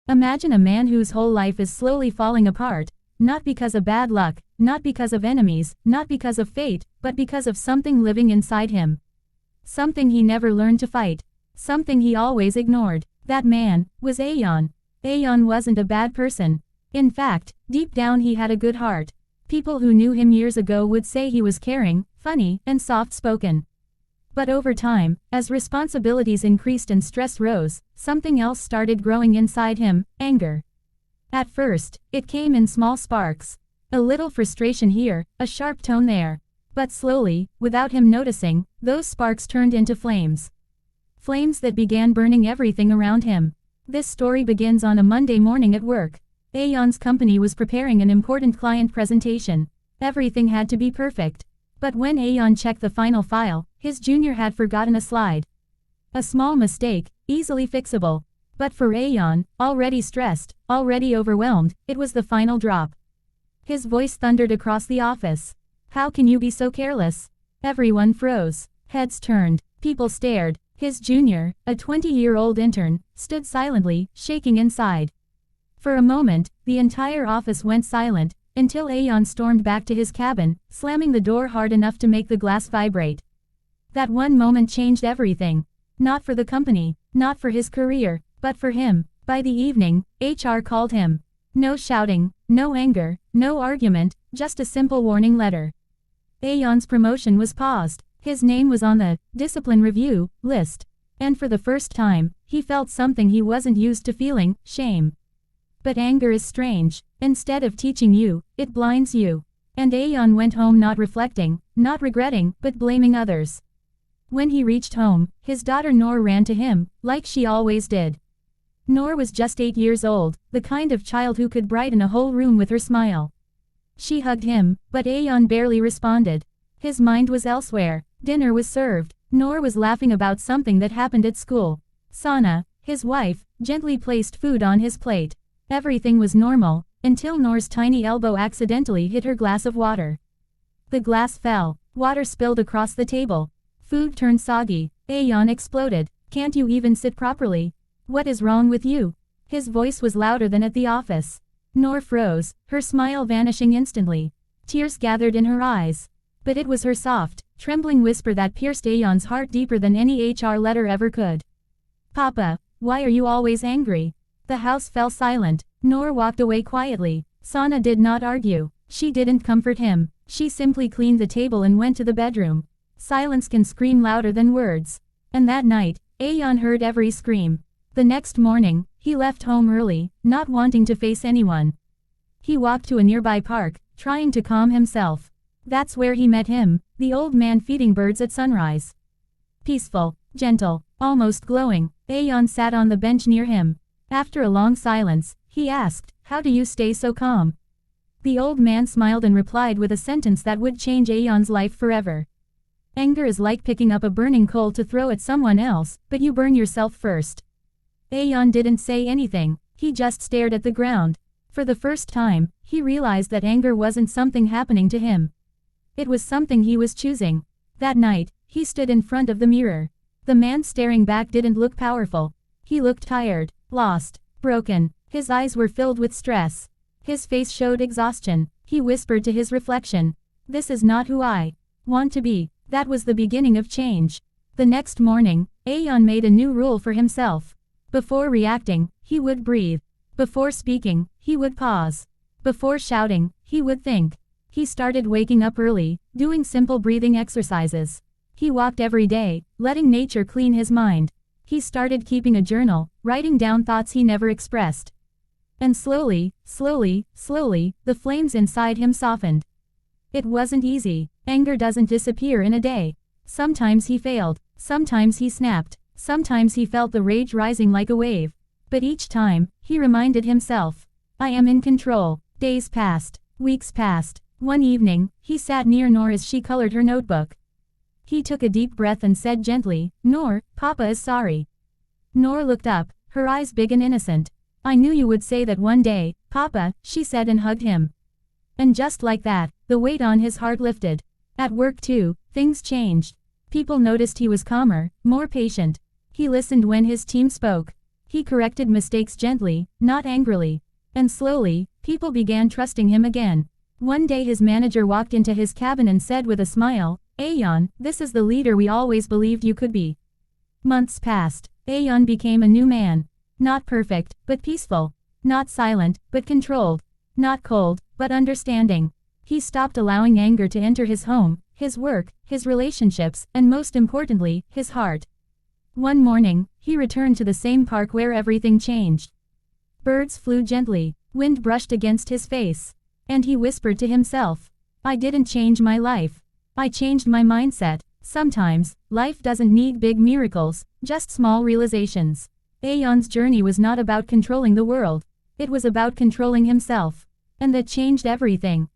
Imagine a man whose whole life is slowly falling apart, not because of bad luck, not because of enemies, not because of fate, but because of something living inside him. Something he never learned to fight. Something he always ignored. That man was Aeon. Aeon wasn't a bad person. In fact, deep down he had a good heart. People who knew him years ago would say he was caring, funny, and soft-spoken. But over time, as responsibilities increased and stress rose, something else started growing inside him: anger. At first, it came in small sparks. A little frustration here, a sharp tone there. But slowly, without him noticing, those sparks turned into flames. Flames that began burning everything around him. This story begins on a Monday morning at work. Aeon's company was preparing an important client presentation. Everything had to be perfect. But when Aeon checked the final file, his junior had forgotten a slide. A small mistake, easily fixable. But for Aeon, already stressed, already overwhelmed, it was the final drop. His voice thundered across the office. "How can you be so careless?" Everyone froze. Heads turned. People stared. His junior, a 20-year-old intern, stood silently, shaking inside. For a moment, the entire office went silent, until Aeon stormed back to his cabin, slamming the door hard enough to make the glass vibrate. That one moment changed everything. Not for the company, not for his career, but for him. By the evening, HR called him. No shouting, no anger, no argument, just a simple warning letter. Aeon's promotion was paused. His name was on the discipline review list. And for the first time, he felt something he wasn't used to feeling: shame. But anger is strange. Instead of teaching you, it blinds you. And Aeon went home not reflecting, not regretting, but blaming others. When he reached home, his daughter Noor ran to him, like she always did. Noor was just 8 years old, the kind of child who could brighten a whole room with her smile. She hugged him, but Aeon barely responded. His mind was elsewhere. Dinner was served. Noor was laughing about something that happened at school. Sana, his wife, gently placed food on his plate. Everything was normal, until Noor's tiny elbow accidentally hit her glass of water. The glass fell. Water spilled across the table. Food turned soggy. Aeon exploded. "Can't you even sit properly? What is wrong with you?" His voice was louder than at the office. Noor froze, her smile vanishing instantly. Tears gathered in her eyes. But it was her soft, trembling whisper that pierced Aeon's heart deeper than any HR letter ever could. "Papa, why are you always angry?" The house fell silent. Noor walked away quietly. Sana did not argue. She didn't comfort him. She simply cleaned the table and went to the bedroom. Silence can scream louder than words. And that night, Aeon heard every scream. The next morning, he left home early, not wanting to face anyone. He walked to a nearby park, trying to calm himself. That's where he met him, the old man feeding birds at sunrise. Peaceful, gentle, almost glowing, Aeon sat on the bench near him. After a long silence, he asked, "How do you stay so calm?" The old man smiled and replied with a sentence that would change Aeon's life forever. "Anger is like picking up a burning coal to throw at someone else, but you burn yourself first." Aeon didn't say anything, he just stared at the ground. For the first time, he realized that anger wasn't something happening to him. It was something he was choosing. That night, he stood in front of the mirror. The man staring back didn't look powerful. He looked tired, lost, broken. His eyes were filled with stress. His face showed exhaustion. He whispered to his reflection, "This is not who I want to be." That was the beginning of change. The next morning, Aeon made a new rule for himself. Before reacting, he would breathe. Before speaking, he would pause. Before shouting, he would think. He started waking up early, doing simple breathing exercises. He walked every day, letting nature clean his mind. He started keeping a journal, writing down thoughts he never expressed. And slowly, the flames inside him softened. It wasn't easy. Anger doesn't disappear in a day. Sometimes he failed. Sometimes he snapped. Sometimes he felt the rage rising like a wave. But each time, he reminded himself, "I am in control." Days passed. Weeks passed. One evening, he sat near Noor as she colored her notebook. He took a deep breath and said gently, "Noor, Papa is sorry." Noor looked up, her eyes big and innocent. "I knew you would say that one day, Papa," she said and hugged him. And just like that, the weight on his heart lifted. At work too, things changed. People noticed he was calmer, more patient. He listened when his team spoke. He corrected mistakes gently, not angrily. And slowly, people began trusting him again. One day his manager walked into his cabin and said with a smile, "Aeon, this is the leader we always believed you could be." Months passed. Aeon became a new man. Not perfect, but peaceful. Not silent, but controlled. Not cold, but understanding. He stopped allowing anger to enter his home, his work, his relationships, and most importantly, his heart. One morning, he returned to the same park where everything changed. Birds flew gently, wind brushed against his face. And he whispered to himself, "I didn't change my life. I changed my mindset." Sometimes, life doesn't need big miracles, just small realizations. Aeon's journey was not about controlling the world. It was about controlling himself. And that changed everything.